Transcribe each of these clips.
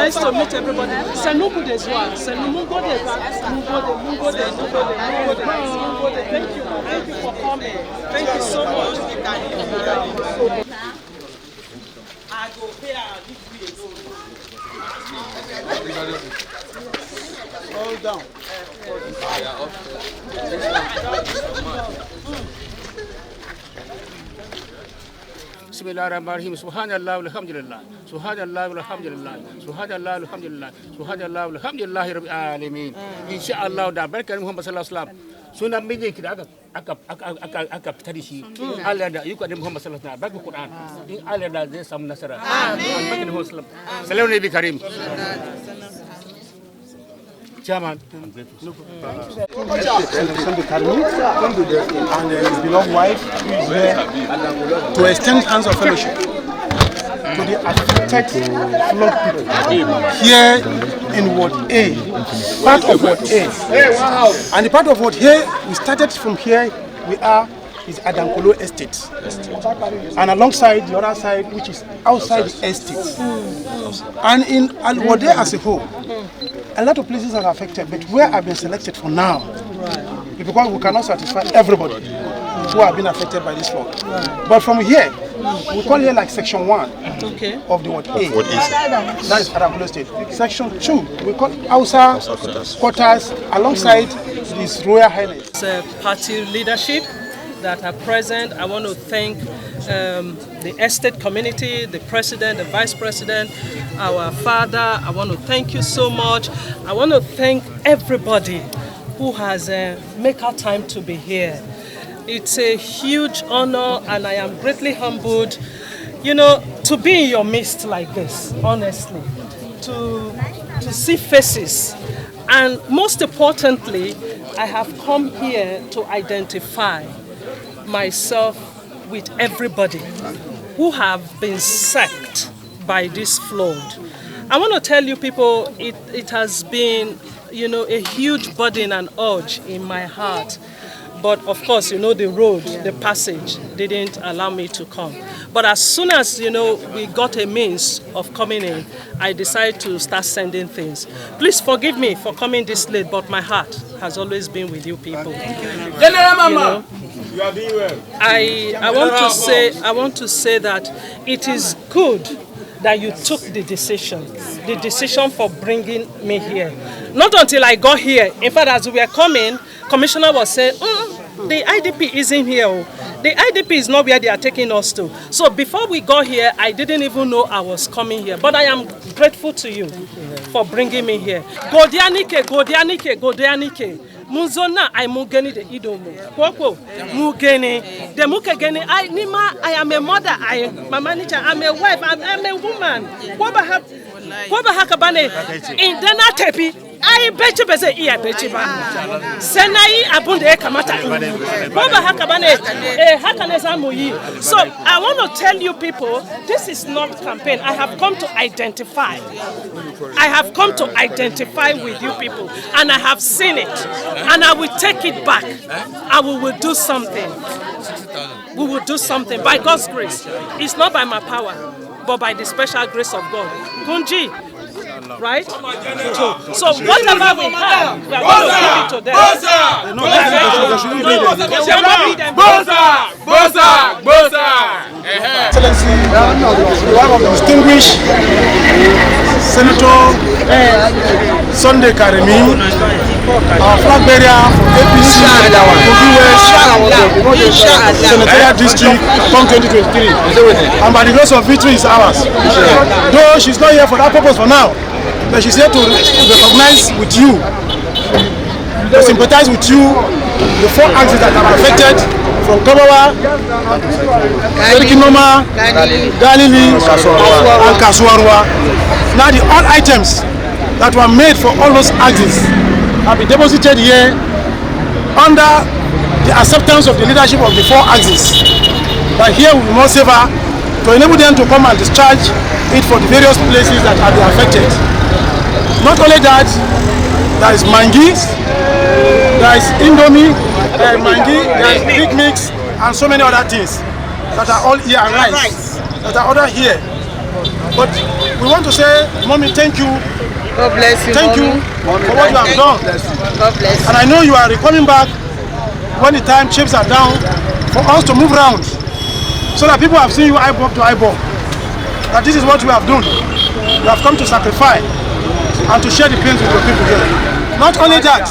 nice to meet everybody. Sanuku des one. Sanumungo des. Mungo des. Thank you for coming. Thank you so much. I go here. Hold down. Bismillahirrahmanirrahim. Subhanallah walhamdulillah. Subhanallah walhamdulillah. Subhanallah walhamdulillah. Subhanallah walhamdulillah rabbil alamin. Insyaallah da barkan Muhammad sallallahu alaihi wasallam. Sunan mijin ki da aka fita da shi. Allah da ayyuka da Muhammad sallallahu alaihi wasallam. Barka Qur'an. In Allah da zai samu nasara. Amin. Barkan Muhammad Stellamaris Karimi. Chairman, Karimi and his beloved wife who is there to extend hands of fellowship to the affected flood people here in Ward A, part of Ward A. And the part of Ward A, we started from here, is Adankolo Estate. And alongside the other side, which is outside the estate. And in Ward A as a whole, a lot of places are affected, but where I've been selected for now, because we cannot satisfy everybody who have been affected by this flood. But from here, we call here like section 1 of the Ward A. That is Adankolo State. Section 2, we call Hausa quarters alongside His Royal Highness. Party leadership that are present. I want to thank the estate community, the president, the vice president, our father. I want to thank you so much. I want to thank everybody who has made our time to be here. It's a huge honor and I am greatly humbled, you know, to be in your midst like this, honestly, to see faces. And most importantly, I have come here to identify myself with everybody who have been sacked by this flood. I want to tell you people, it has been, you know, a huge burden and urge in my heart. But of course, you know, the road, the passage didn't allow me to come. But as soon as, you know, we got a means of coming in, I decided to start sending things. Please forgive me for coming this late, but my heart has always been with you people. You know, You are doing well. I want to say that it is good that you took the decision for bringing me here. Not until I got here. In fact, as we were coming, Commissioner was saying, the IDP isn't here. The IDP is not where they are taking us to. So before we got here, I didn't even know I was coming here. But I am grateful to you for bringing me here. Godianike, Godianike, Godianike. Muzona I mugeni de idomo. Kwoko mugeni de mukegeni I am a mother, my manager, I'm a wife, I'm a woman. Kwaba hakabane in dena tepi I bet you beze iya bechi ba. Senai abunde kamata. Kwaba hakabane hakaneza muyi. So I want to tell you people, this is not campaign. I have come to identify. I have come to identify with you people, and I have seen it, and I will take it back. And we will do something. We will do something by God's grace. It's not by my power, but by the special grace of God. Kunji, right? So whatever we have, we are going to give it to them. Excellency, one of the distinguished Senator Sunday Karimi, our Flagbearer for APC, Kogi West, Senatorial District, from 2023. And by the grace of victory is ours. Though she's not here for that purpose for now, but she's here to recognize with you, to sympathize with you, the 4 axes that are affected from Kabawa, Erikinoma, Galilee, and Kasuarua. Now the all items that were made for all those axes have been deposited here under the acceptance of the leadership of the 4 axes. But here we must save her to enable them to come and discharge it for the various places that have been affected. Not only that, there is mangi, there is indomie, there is mangi, there is big mix, and so many other things that are all here, and rice that are ordered here. But we want to say, Mommy, thank you. God bless you, Thank you for what you have done. God bless you. And I know you are coming back when the time chips are down for us to move around, so that people have seen you eyeball to eyeball. That this is what we have done. We have come to sacrifice and to share the pains with your people here. Not only that,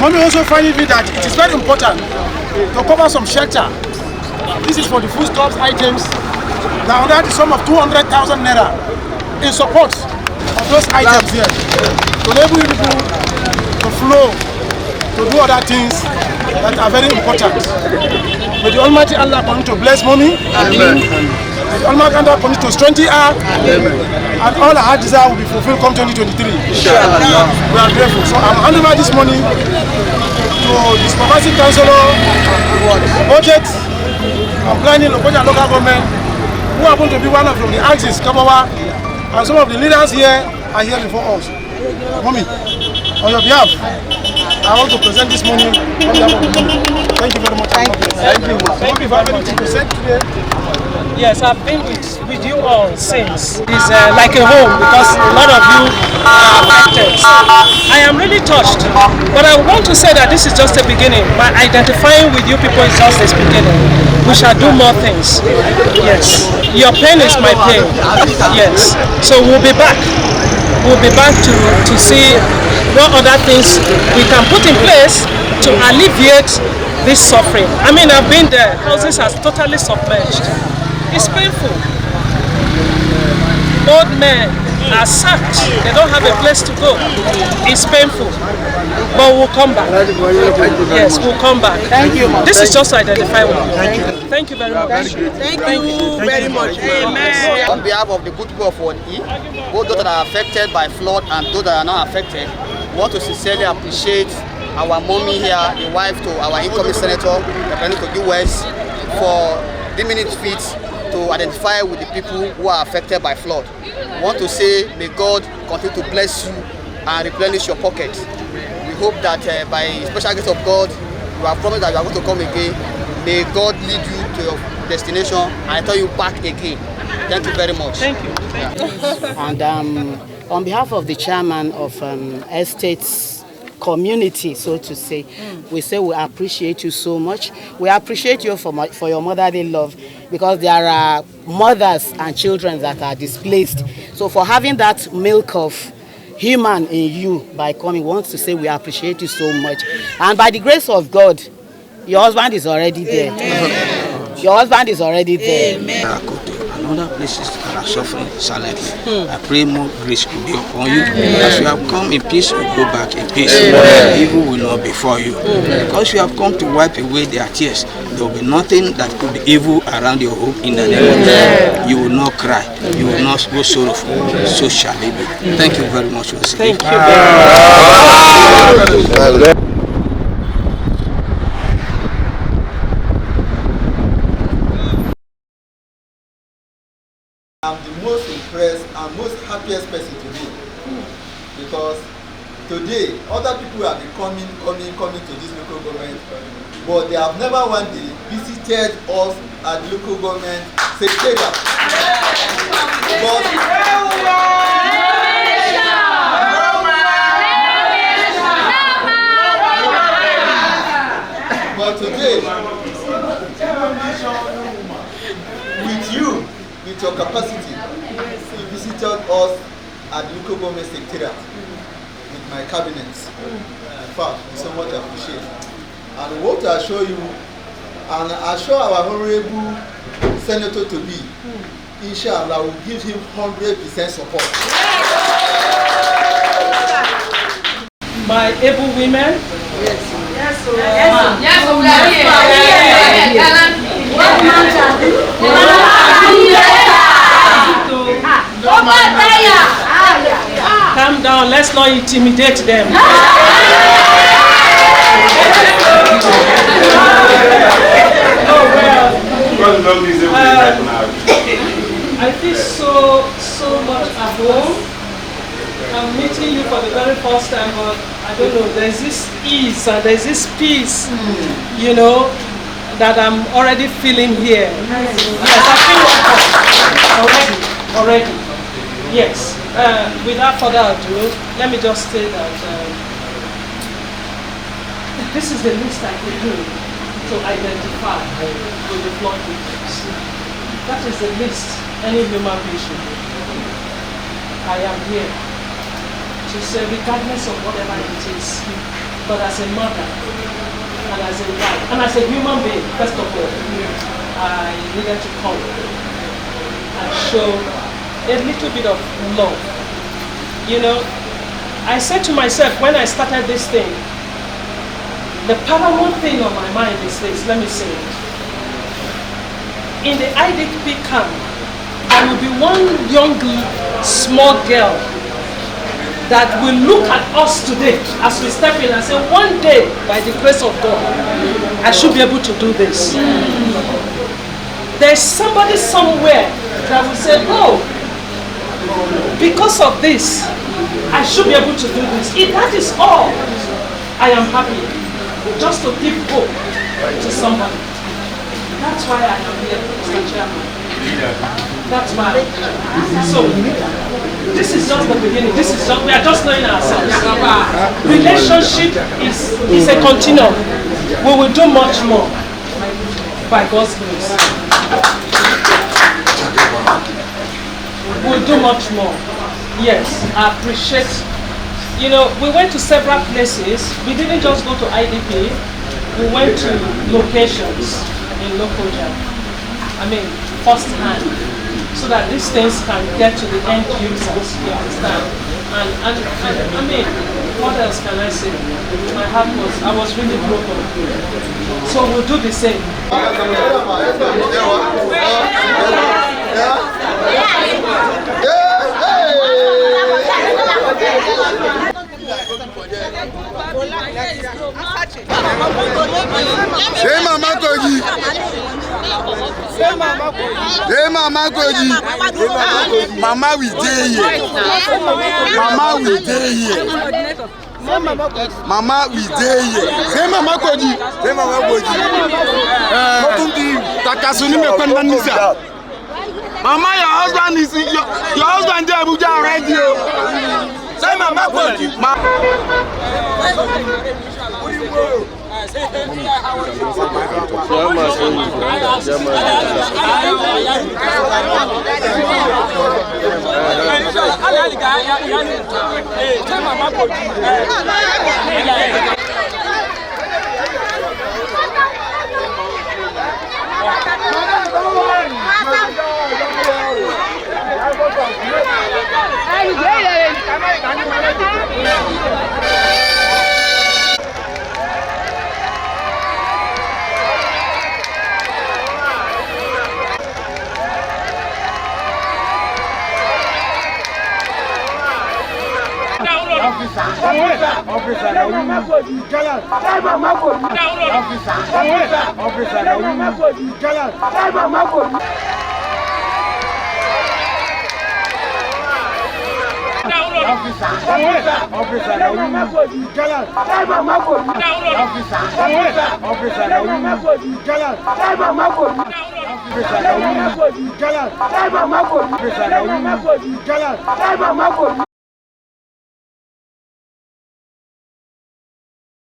Mommy also finds it that it is very important to cover some shelter. This is for the foodstuffs items. Now that is sum of 200,000 naira in support of those items here. To enable people to flow, to do other things that are very important. May the Almighty Allah continue to bless Mommy. Amen. May the Almighty Allah continue to strengthen her. Amen. And all her heart desire will be fulfilled come 2023. Inshallah. We are grateful. So I'm handing over this money to the supervising councillor, budget, and planning local government, who happen to be one of the axis, Kabawa, and some of the leaders here are here before us. Mommy, on your behalf, I want to present this money on behalf of the money. Thank you very much. Thank you. Thank you. Thank you for having me to present today. Yes, I've been with you all since. It's like a home because a lot of you are affected. So I am really touched. But I want to say that this is just a beginning. My identifying with you people is just this beginning. We shall do more things. Yes. Your pain is my pain. Yes. So we'll be back. We'll be back to see what other things we can put in place to alleviate this suffering. I mean, I've been there. Houses are totally submerged. It's painful. Old men are sacked. They don't have a place to go. It's painful. But we'll come back. Yes, we'll come back. Thank you. This is just to identify with you. Thank you. Thank you very much. Thank you very much. Amen. On behalf of the good people of 1E, both those that are affected by flood and those that are not affected, we want to sincerely appreciate our mommy here, the wife to our incoming senator, Representative Kogi West, for deeming it fit to identify with the people who are affected by flood. We want to say, may God continue to bless you and replenish your pocket. We hope that by special grace of God, you have promised that you are going to come again. May God lead you to your destination and turn you back again. Thank you very much. Thank you. And on behalf of the chairman of Estates community, so to say, we say we appreciate you so much. We appreciate you for your motherly love, because there are mothers and children that are displaced. So for having that milk of human in you by coming, we want to say we appreciate you so much. And by the grace of God, your husband is already there. Amen. Your husband is already there. Amen. Other places that are suffering silently. I pray more grace will be upon you. As you have come in peace, you go back in peace. Evil will not be for you. Because you have come to wipe away their tears, there will be nothing that could be evil around your home in the name of Jesus. You will not cry. You will not go sorrowful. So shall it be. Thank you very much. Thank you. I'm the most impressed and most happiest person today, because today other people have been coming to this local government, but they have never one day visited us at the local government secretariat. But today, with you, with your capacity, you visited us at the local government secretariat with my cabinet. In fact, we so much appreciate. And we want to assure you and assure our honorable senator to be, inshallah, will give him 100% support. My able women. Yes. Calm down, let's not intimidate them. I feel so much at home. I'm meeting you for the very first time, but I don't know, there's this ease and there's this peace, you know, that I'm already feeling here. Yes, I feel already. Yes. Without further ado, let me just say that this is the list I could do to identify with the flood victims. That is the list any human being should do. I am here to say, regardless of whatever it is, but as a mother, and as a wife, and as a human being, first of all, I needed to come and show a little bit of love. You know, I said to myself when I started this thing, the paramount thing on my mind is this, let me say it. In the IDP camp, there will be one young, small girl that will look at us today as we step in and say, one day, by the grace of God, I should be able to do this. There's somebody somewhere that will say, oh, because of this, I should be able to do this. If that is all, I am happy. Just to give hope to somebody. That's why I am here, Mr. Chairman. That's why. So, this is just the beginning. This is just, we are just knowing ourselves. Relationship is a continuum. We will do much more by God's grace. We'll do much more. Yes, I appreciate. You know, we went to several places. We didn't just go to IDP. We went to locations in Lokoja. I mean, first-hand, so that these things can get to the end users, you understand? And I mean, what else can I say? My heart I was really broken. So we'll do the same. Hey Mama Kogi. Hey Mama Kogi. Mama we dey here. Mama we dey here. Mama we dey here. Hey Mama Kogi. Hey Mama Kogi. Takasuni me kwenda nisa. Mama, your husband is your husband there Abuja already. Say Mama Kogi.